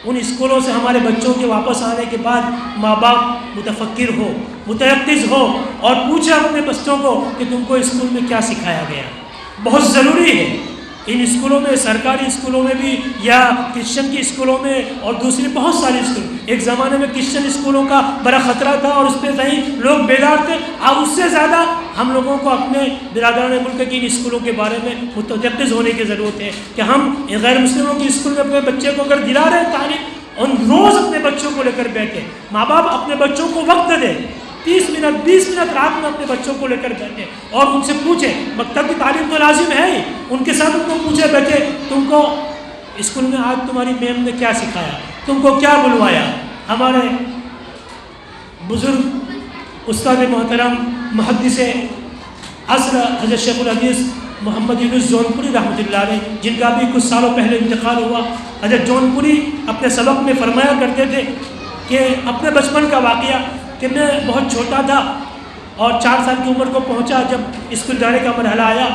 ان اسکولوں سے ہمارے بچوں کے واپس آنے کے بعد ماں باپ متفکر ہو، متیقظ ہو، اور پوچھے اپنے بچوں کو کہ تم کو اسکول میں کیا سکھایا گیا۔ بہت ضروری ہے ان اسکولوں میں، سرکاری اسکولوں میں بھی یا کرسچن کی اسکولوں میں اور دوسری بہت ساری اسکول۔ ایک زمانے میں کرسچن اسکولوں کا بڑا خطرہ تھا اور اس پہ کہیں لوگ بیدار تھے، اب اس سے زیادہ ہم لوگوں کو اپنے برادران ملک کی ان اسکولوں کے بارے میں متیقظ ہونے کی ضرورت ہے کہ ہم غیر مسلموں کی اسکول میں اپنے بچے کو اگر دلا رہے ہیں تعلیم، ان روز اپنے بچوں کو لے کر بیٹھے، ماں باپ اپنے بچوں کو وقت دے، 30 منٹ 20 منٹ رات میں اپنے بچوں کو لے کر بیٹھے اور ان سے پوچھیں، مکتب کی تعلیم تو لازم ہے ہی، ان کے ساتھ ان کو پوچھے بیٹھے تم کو اسکول میں آج تمہاری میم نے کیا سکھایا، تم کو کیا بلوایا۔ ہمارے بزرگ استاد محترم محدث عصر حضرت شیخ الحدیث محمد یونس جونپوری رحمۃ اللہ علیہ، جن کا بھی کچھ سالوں پہلے انتقال ہوا، حضرت جونپوری اپنے سبق میں فرمایا کرتے تھے کہ اپنے بچپن کا واقعہ کہ میں بہت چھوٹا تھا اور 4 سال کی عمر کو پہنچا، جب اسکول جانے کا مرحلہ آیا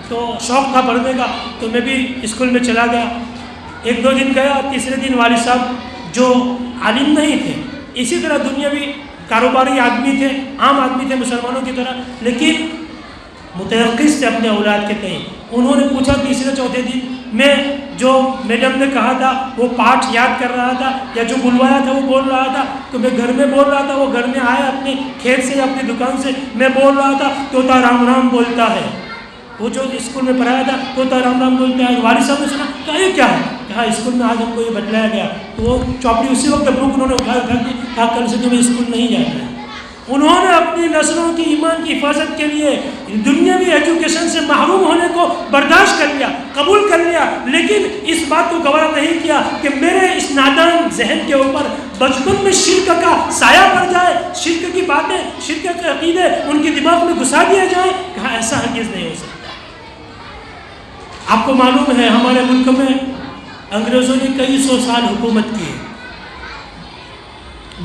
تو شوق تھا پڑھنے کا، تو میں بھی اسکول میں چلا گیا۔ 1-2 دن گیا، تیسرے دن والد صاحب جو عالم نہیں تھے، اسی طرح دنیاوی کاروباری آدمی تھے، عام آدمی تھے مسلمانوں کی طرح، لیکن متیقظ تھے اپنے اولاد کے تئیں۔ انہوں نے پوچھا تیسرے چوتھے دن میں جو میڈم نے کہا تھا وہ پاٹھ یاد کر رہا تھا یا جو بلوایا تھا وہ بول رہا تھا، تو میں گھر میں بول رہا تھا، وہ گھر میں آیا اپنے کھیت سے یا اپنی دکان سے، میں بول رہا تھا طوطا رام رام بولتا ہے، وہ جو اسکول میں پڑھایا تھا طوطا رام رام بولتا ہے۔ والد صاحب نے سنا، کہا یہ کیا ہے؟ کہا اسکول میں آج ہم کو یہ بتلایا گیا۔ تو وہ چوپڑی اسی وقت بک انہوں نے اٹھا دی، کہا کل سے تمہیں اسکول نہیں جانا ہے۔ انہوں نے اپنی نسلوں کی ایمان کی حفاظت کے لیے دنیاوی ایجوکیشن سے محروم ہونے کو برداشت کر لیا، قبول کر لیا، لیکن اس بات کو گوارا نہیں کیا کہ میرے اس نادان ذہن کے اوپر بچپن میں شرک کا سایہ پڑ جائے، شرک کی باتیں، شرک کے عقیدے ان کے دماغ میں گھسا دیے جائیں۔ کہا ایسا ہرگز نہیں ہو سکتا۔ آپ کو معلوم ہے ہمارے ملک میں انگریزوں نے کئی 100 سال حکومت کی ہے،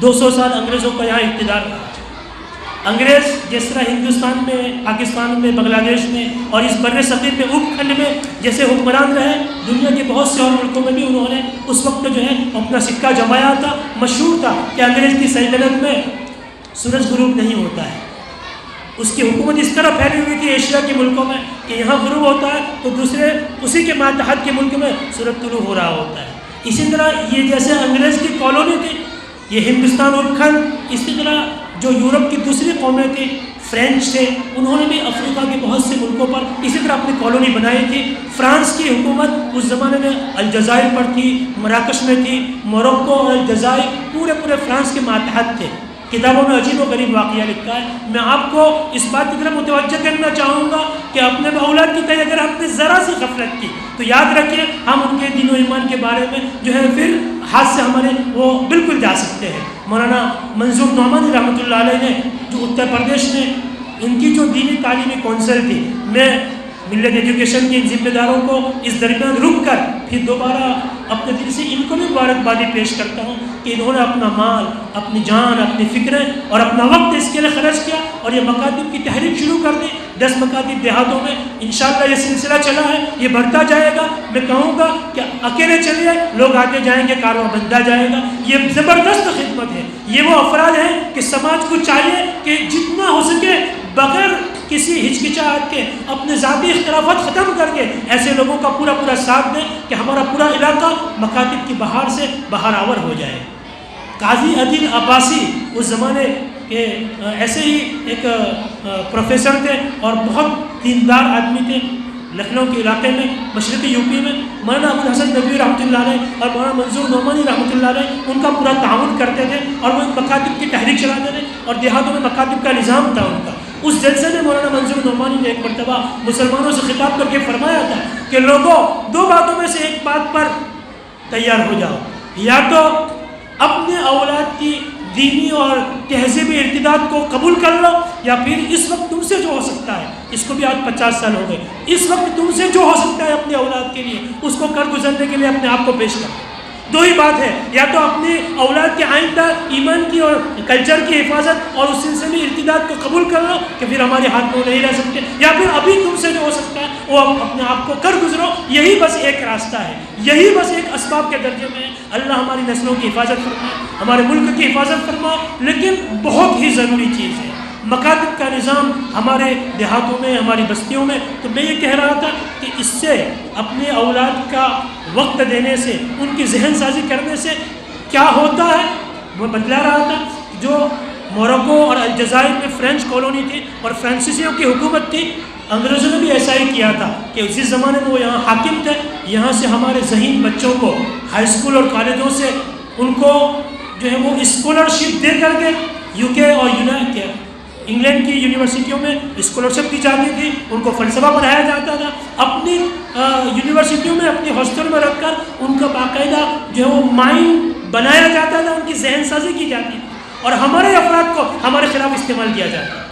200 سال انگریزوں کا یہاں اقتدار رہا۔ انگریز جس طرح ہندوستان میں، پاکستان میں، بنگلہ دیش میں اور اس بر صغیر میں اپ کھنڈ میں جیسے حکمران رہے، دنیا کے بہت سے اور ملکوں میں بھی انہوں نے اس وقت جو ہے اپنا سکہ جمایا تھا۔ مشہور تھا کہ انگریز کی سلطنت میں سورج غروب نہیں ہوتا ہے۔ اس کی حکومت اس طرح پھیلی ہوئی تھی ایشیا کے ملکوں میں کہ یہاں غروب ہوتا ہے تو دوسرے اسی کے ماتحت کے ملک میں سورج طلوع ہو رہا ہوتا ہے۔ اسی طرح یہ جیسے انگریز کی کالونی تھی یہ ہندوستان اپ کھنڈ، اسی طرح جو یورپ کی دوسری قومیں تھیں، فرینچ تھے، انہوں نے بھی افریقہ کے بہت سے ملکوں پر اسی طرح اپنی کالونی بنائی تھی۔ فرانس کی حکومت اس زمانے میں الجزائر پر تھی، مراکش میں تھی، موروکو اور الجزائر پورے فرانس کے ماتحت تھے۔ کتابوں میں عجیب و غریب واقعہ لکھا ہے۔ میں آپ کو اس بات کی طرف متوجہ کرنا چاہوں گا کہ اپنے اولاد کی طرح اگر ہم نے ذرا سی غفلت کی تو یاد رکھیں ہم ان کے دین و ایمان کے بارے میں جو ہے پھر ہاتھ سے ہمارے وہ بالکل جا سکتے ہیں۔ مولانا منظور نعمانی رحمۃ اللہ علیہ نے جو اتر پردیش میں ان کی جو دینی تعلیمی کونسل تھی، میں ملت ایجوکیشن کے ذمہ داروں کو اس درمیان رک کر پھر دوبارہ اپنے دل سے ان کو بھی مبارکبادی پیش کرتا ہوں کہ انہوں نے اپنا مال، اپنی جان، اپنی فکریں اور اپنا وقت اس کے لیے خرچ کیا اور یہ مکاتب کی تحریک شروع کر دی۔ 10 مکاتب دیہاتوں میں انشاءاللہ یہ سلسلہ چلا ہے، یہ بڑھتا جائے گا۔ میں کہوں گا کہ اکیلے چلیے، لوگ آتے جائیں گے، کارواں بنتا جائے گا۔ یہ زبردست خدمت ہے۔ یہ وہ افراد ہیں کہ سماج کو چاہیے کہ جتنا ہو سکے بغیر کسی ہچکچاہٹ کے اپنے ذاتی اختلافات ختم کر کے ایسے لوگوں کا پورا ساتھ دیں کہ ہمارا پورا علاقہ مکاتب کی بہار سے بہار آور ہو جائے۔ قاضی عدیل عباسی اس زمانے کے ایسے ہی ایک پروفیسر تھے اور بہت دیندار آدمی تھے لکھنؤ کے علاقے میں، مشرقی یو پی میں۔ مولانا ابو الحسن ندوی رحمۃ اللہ علیہ اور مولانا منظور نعمانی رحمۃ اللہ علیہ ان کا پورا تعاون کرتے تھے اور وہ مکاتب کی تحریک چلاتے تھے اور دیہاتوں میں مکاتب کا نظام تھا ان کا۔ اس جلسے میں مولانا منظور نعمانی نے ایک مرتبہ مسلمانوں سے خطاب کر کے فرمایا تھا کہ لوگوں 2 باتوں میں سے ایک بات پر تیار ہو جاؤ، یا تو اپنے اولاد کی دینی اور تہذیبی ارتداد کو قبول کر لو، یا پھر اس وقت تم سے جو ہو سکتا ہے، اس کو بھی آج 50 سال ہو گئے، اس وقت تم سے جو ہو سکتا ہے اپنے اولاد کے لیے اس کو کر گزرنے کے لیے اپنے آپ کو پیش کرو۔ 2 ہی بات ہے، یا تو اپنی اولاد کے آئندہ ایمان کی اور کلچر کی حفاظت اور اس سلسلے میں ارتداد کو قبول کر لو کہ پھر ہمارے ہاتھ میں نہیں رہ سکتے، یا پھر ابھی تم سے جو ہو سکتا ہے وہ اپنے آپ کو کر گزرو۔ یہی بس ایک راستہ ہے، یہی بس ایک اسباب کے درجے میں ہے۔ اللہ ہماری نسلوں کی حفاظت فرمائے، ہمارے ملک کی حفاظت فرمائے، لیکن بہت ہی ضروری چیز ہے مکاتب کا نظام ہمارے دیہاتوں میں، ہماری بستیوں میں۔ تو میں یہ کہہ رہا تھا کہ اس سے اپنے اولاد کا وقت دینے سے، ان کی ذہن سازی کرنے سے کیا ہوتا ہے وہ بتلا رہا تھا۔ جو موروکو اور الجزائر میں فرینچ کالونی تھی اور فرانسیسیوں کی حکومت تھی، انگریزوں نے بھی ایسا ہی کیا تھا کہ اسی زمانے میں وہ یہاں حاکم تھے۔ یہاں سے ہمارے ذہین بچوں کو ہائی اسکول اور کالجوں سے ان کو جو ہے وہ اسکالرشپ دے کر کے UK اور انگلینڈ کی یونیورسٹیوں میں اسکالرشپ دی جاتی تھی، ان کو فلسفہ پڑھایا جاتا تھا۔ اپنی یونیورسٹیوں میں، اپنی ہاسٹل میں رکھ کر ان کا باقاعدہ جو ہے وہ مائنڈ بنایا جاتا تھا، ان کی ذہن سازی کی جاتی تھی اور ہمارے افراد کو ہمارے خلاف استعمال کیا جاتا ہے۔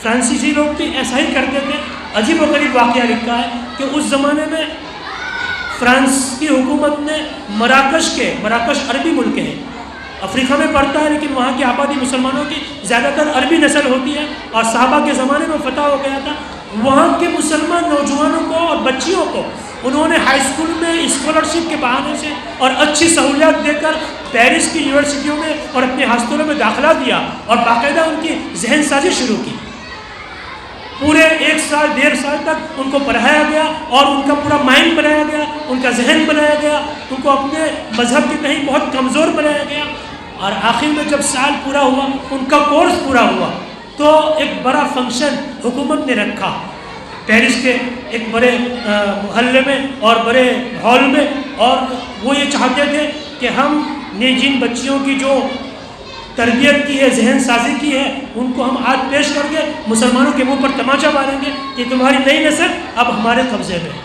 فرانسیسی لوگ بھی ایسا ہی کرتے تھے. عجیب و غریب واقعہ لکھا ہے کہ اس زمانے میں فرانس کی حکومت نے مراکش عربی ملک ہے، افریقہ میں پڑتا ہے، لیکن وہاں کی آبادی مسلمانوں کی زیادہ تر عربی نسل ہوتی ہے، اور صحابہ کے زمانے میں فتح ہو گیا تھا. وہاں کے مسلمان نوجوانوں کو اور بچیوں کو انہوں نے ہائی اسکول میں اسکالرشپ کے بہانے سے اور اچھی سہولیات دے کر پیرس کی یونیورسٹیوں میں اور اپنے ہاسٹلوں میں داخلہ دیا اور باقاعدہ ان کی ذہن سازی شروع کی. پورے 1 سال 1.5 سال تک ان کو پڑھایا گیا اور ان کا پورا مائنڈ بنایا گیا، ان کا ذہن بنایا گیا، ان کو اپنے مذہب کے کہیں بہت کمزور بنایا گیا. اور آخر میں جب سال پورا ہوا، ان کا کورس پورا ہوا، تو ایک بڑا فنکشن حکومت نے رکھا پیرس کے ایک بڑے محلے میں اور بڑے ہال میں. اور وہ یہ چاہتے تھے کہ ہم نے جن بچیوں کی جو تربیت کی ہے، ذہن سازی کی ہے، ان کو ہم آج پیش کر کے مسلمانوں کے منہ پر تماچا ماریں گے کہ تمہاری نئی نسل اب ہمارے قبضے میں ہے.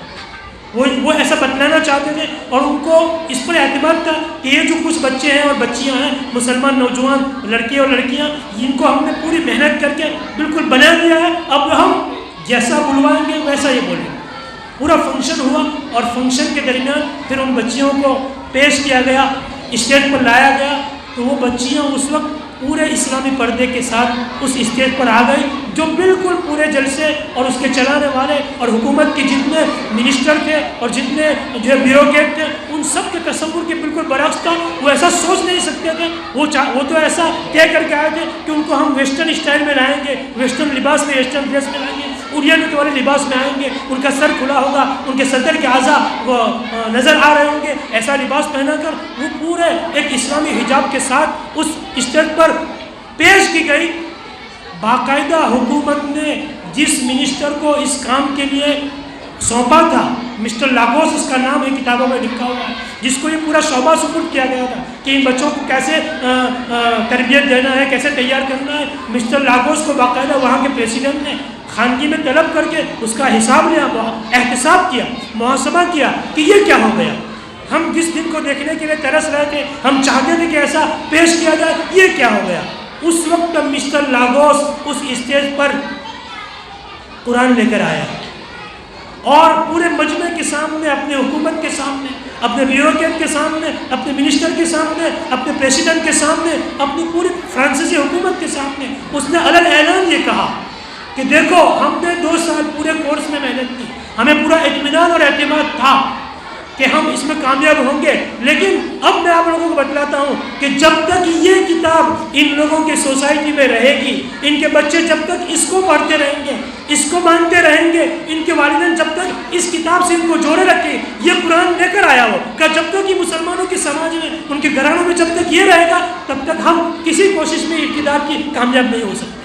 وہ ایسا بتلانا چاہتے تھے، اور ان کو اس پر اعتماد تھا کہ یہ جو کچھ بچے ہیں اور بچیاں ہیں، مسلمان نوجوان لڑکے اور لڑکیاں، ان کو ہم نے پوری محنت کر کے بالکل بنا دیا ہے، اب ہم جیسا بلوائیں گے ویسا یہ بولیں گے. پورا فنکشن ہوا، اور فنکشن کے درمیان پھر ان بچیوں کو پیش کیا گیا، اسٹیج پر لایا گیا. تو وہ بچیاں اس وقت پورے اسلامی پردے کے ساتھ اس اسٹیج پر آ گئی، جو بالکل پورے جلسے اور اس کے چلانے والے اور حکومت کے جتنے منسٹر تھے اور جتنے جو بیوروکریٹ تھے، ان سب کے تصور کے بالکل برعکس تھا. وہ ایسا سوچ نہیں سکتے تھے. وہ تو ایسا طے کر کے آئے تھے کہ ان کو ہم ویسٹرن اسٹائل میں لائیں گے، ویسٹرن لباس میں، ویسٹرن ڈریس میں لائیں گے، اورینٹ والے لباس میں آئیں گے، ان کا سر کھلا ہوگا، ان کے صدر کے اعضاء وہ نظر آ رہے ہوں گے. ایسا لباس پہنا کر وہ پورے ایک اسلامی حجاب کے ساتھ اس اسٹیج پر پیش کی گئی. باقاعدہ حکومت نے جس منسٹر کو اس کام کے لیے سونپا تھا، مسٹر لاگوس اس کا نام ہے، کتابوں میں لکھا ہوا ہے، جس کو یہ پورا شعبہ سپرد کیا گیا تھا کہ ان بچوں کو کیسے تربیت دینا ہے، کیسے تیار کرنا ہے. مسٹر لاگوس کو باقاعدہ وہاں کے پریسیڈنٹ نے خانگی میں طلب کر کے اس کا حساب لیا، احتساب کیا، محاسبہ کیا کہ یہ کیا ہو گیا. ہم جس دن کو دیکھنے کے لیے ترس رہے تھے، ہم چاہتے تھے کہ ایسا پیش کیا جائے، یہ کیا ہو گیا. اس وقت مسٹر لاگوس اس اسٹیج پر قرآن لے کر آیا اور پورے مجمع کے سامنے، اپنے حکومت کے سامنے، اپنے بیوروکریٹ کے سامنے، اپنے منسٹر کے سامنے، اپنے پریسیڈنٹ کے سامنے، اپنی پوری فرانسیسی حکومت کے سامنے اس نے علن اعلان یہ کہا کہ دیکھو، ہم نے 2 سال پورے کورس میں محنت کی، ہمیں پورا اطمینان اور اعتماد تھا کہ ہم اس میں کامیاب ہوں گے، لیکن اب میں آپ لوگوں کو بتلاتا ہوں کہ جب تک یہ کتاب ان لوگوں کی سوسائٹی میں رہے گی، ان کے بچے جب تک اس کو پڑھتے رہیں گے، اس کو مانتے رہیں گے، ان کے والدین جب تک اس کتاب سے ان کو جوڑے رکھیں، یہ قرآن لے کر آیا ہو کہ جب تک یہ مسلمانوں کے سماج میں، ان کے گھرانوں میں جب تک یہ رہے گا، تب تک ہم کسی کوشش میں اقتدار کی کامیاب نہیں ہو سکتے.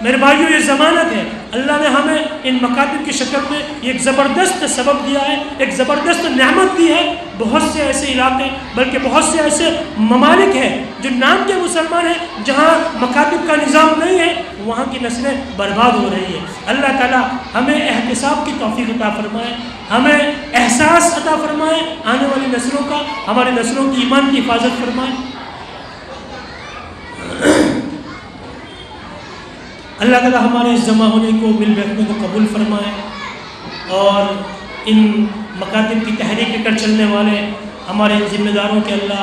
میرے بھائیوں، یہ ضمانت ہے. اللہ نے ہمیں ان مکاتب کی شکل میں ایک زبردست سبب دیا ہے، ایک زبردست نعمت دی ہے. بہت سے ایسے علاقے، بلکہ بہت سے ایسے ممالک ہیں جو نام کے مسلمان ہیں، جہاں مکاتب کا نظام نہیں ہے، وہاں کی نسلیں برباد ہو رہی ہیں. اللہ تعالیٰ ہمیں احتساب کی توفیق عطا فرمائے، ہمیں احساس عطا فرمائے آنے والی نسلوں کا، ہماری نسلوں کی ایمان کی حفاظت فرمائے. اللہ تعالیٰ ہمارے اس جمع ہونے کو، مل بیٹھنے کو قبول فرمائے، اور ان مکاتب کی تحریک کر چلنے والے ہمارے ذمہ داروں کے اللہ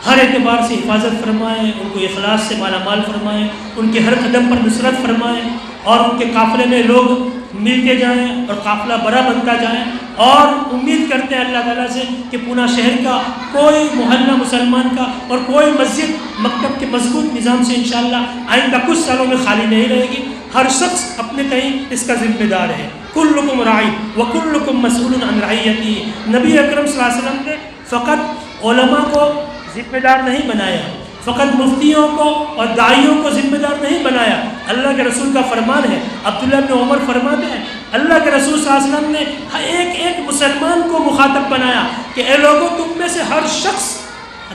ہر اعتبار سے حفاظت فرمائے، ان کو اخلاص سے مالا مال فرمائے، ان کے ہر قدم پر نصرت فرمائے، اور ان کے قافلے میں لوگ ملتے جائیں اور قافلہ بڑا بنتا جائیں. اور امید کرتے ہیں اللہ تعالیٰ سے کہ پونا شہر کا کوئی محلہ مسلمان کا اور کوئی مسجد مکتب کے مضبوط نظام سے انشاءاللہ آئندہ کچھ سالوں میں خالی نہیں رہے گی. ہر شخص اپنے کہیں اس کا ذمہ دار ہے. کلکم راعی وکلکم مسئول عن رعیتہ. نبی اکرم صلی اللہ علیہ وسلم نے فقط علماء کو ذمہ دار نہیں بنایا، فقط مفتیوں کو اور داعیوں کو ذمہ دار نہیں بنایا. اللہ کے رسول کا فرمان ہے، عبداللہ بن عمر فرماتے ہیں، اللہ کے رسول صلی اللہ علیہ وسلم نے ایک ایک مسلمان کو مخاطب بنایا کہ اے لوگوں، تم میں سے ہر شخص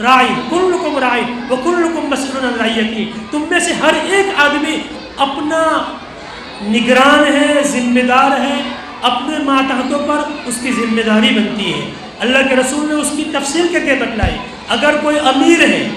راعی، کلکم راعی وکلکم مسئول عن رعیتہ. تم میں سے ہر ایک آدمی اپنا نگران ہے، ذمہ دار ہے، اپنے ماتحتوں پر اس کی ذمہ داری بنتی ہے. اللہ کے رسول نے اس کی تفصیل کر کے بتلائی. اگر کوئی امیر ہے،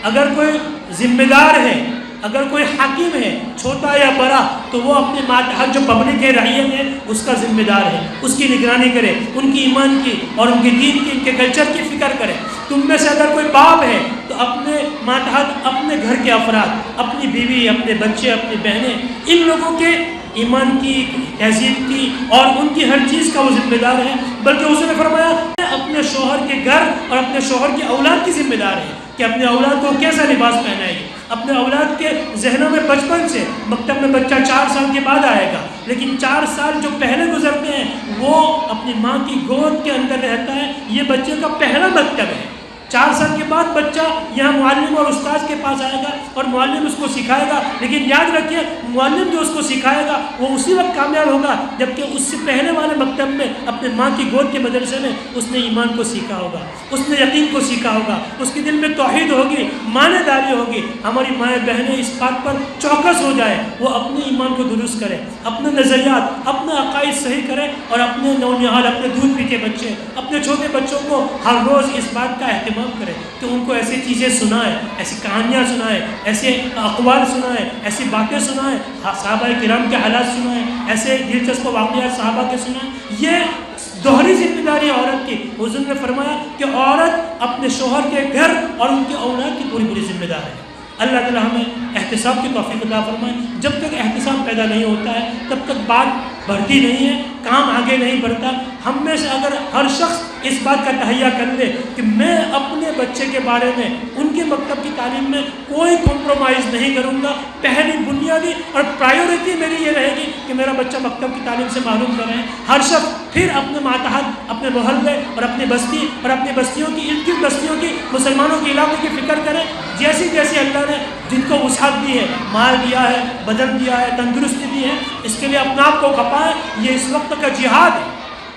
اگر کوئی ذمہ دار ہے، اگر کوئی حاکم ہے چھوٹا یا بڑا تو وہ اپنے ماتحت جو پبلک ہے، رعیت ہے، اس کا ذمہ دار ہے، اس کی نگرانی کرے، ان کی ایمان کی اور ان کے دین کی، ان کے کلچر کی فکر کرے۔ تم میں سے اگر کوئی باپ ہے تو اپنے ماتحت اپنے گھر کے افراد، اپنی بیوی، اپنے بچے، اپنی بہنیں، ان لوگوں کے ایمان کی، تہذیب کی اور ان کی ہر چیز کا وہ ذمہ دار ہے۔ بلکہ اس نے فرمایا اپنے شوہر کے گھر اور اپنے شوہر کی اولاد کی ذمہ دار ہے کہ اپنے اولاد کو کیسا لباس پہنائے گی۔ اپنے اولاد کے ذہنوں میں بچپن سے، مکتب میں بچہ 4 سال کے بعد آئے گا، لیکن 4 سال جو پہلے گزرتے ہیں وہ اپنی ماں کی گود کے اندر رہتا ہے، یہ بچے کا پہلا مکتب ہے۔ 4 سال کے بعد بچہ یہاں معلم اور استاذ کے پاس آئے گا اور معلم اس کو سکھائے گا، لیکن یاد رکھیے معلم جو اس کو سکھائے گا وہ اسی وقت کامیاب ہوگا جبکہ اس سے پہلے والے مکتب میں، اپنے ماں کی گود کے مدرسے میں اس نے ایمان کو سیکھا ہوگا، اس نے یقین کو سیکھا ہوگا، اس کے دل میں توحید ہوگی، معنی داری ہوگی۔ ہماری مائیں بہنیں اس بات پر چوکس ہو جائے، وہ اپنے ایمان کو درست کرے، اپنے نظریات، اپنے عقائد صحیح کرے اور اپنے نونہال، اپنے دودھ پیتے بچے، اپنے چھوٹے بچوں کو ہر روز اس بات کا اہتمام کرے کہ ان کو ایسی چیزیں سنائیں، ایسی کہانیاں سنائیں، ایسے اقوال سنائیں، ایسی باتیں سنائیں، صحابہ کرام کے حالات سنائیں، ایسے دلچسپ واقعات صحابہ کے سنائیں۔ یہ دوہری ذمہ داری عورت کی۔ حضور نے فرمایا کہ عورت اپنے شوہر کے گھر اور ان کی اولاد کی پوری ذمہ دار ہے۔ اللہ تعالیٰ ہمیں احتساب کی توفیق عطا فرمائے۔ جب تک احتساب پیدا نہیں ہوتا ہے تب تک بات بڑھتی نہیں ہے، کام آگے نہیں بڑھتا۔ ہم میں سے اگر ہر شخص اس بات کا تہیہ کر لے کہ میں اپنے بچے کے بارے میں ان کے مکتب کی تعلیم میں کوئی کمپرومائز نہیں کروں گا، پہلی بنیادی اور پرائیورٹی میری یہ رہے گی کہ میرا بچہ مکتب کی تعلیم سے محروم نہ رہے، ہر شخص پھر اپنے ماتحت، اپنے محلے اور اپنی بستی اور اپنی بستیوں کی، ارد گرد بستیوں کی، مسلمانوں کے علاقے کی فکر کرے۔ جیسی جیسی اللہ نے جن کو وسعت دی ہے، مال دیا ہے، بدن دیا ہے، تندرستی دی ہے، اس کے لیے اپنے آپ کو کھپائیں۔ یہ اس وقت کا جہاد ہے،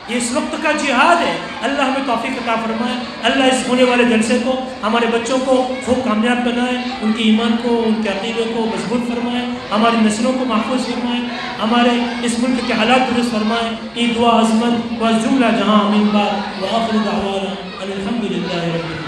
یہ اس وقت کا جہاد ہے۔ اللہ ہمیں توفیق عطا فرمائے۔ اللہ اس ہونے والے جلسے کو، ہمارے بچوں کو خوب کامیاب بنائے، ان کے ایمان کو، ان کے عقیدے کو مضبوط فرمائے، ہماری نسلوں کو محفوظ فرمائے، ہمارے اس ملک کے حالات درست فرمائے۔ یہ دعا عظمت و جملہ جہاں امین بار وآخر دعوانا الحمدللہ رب العالمین۔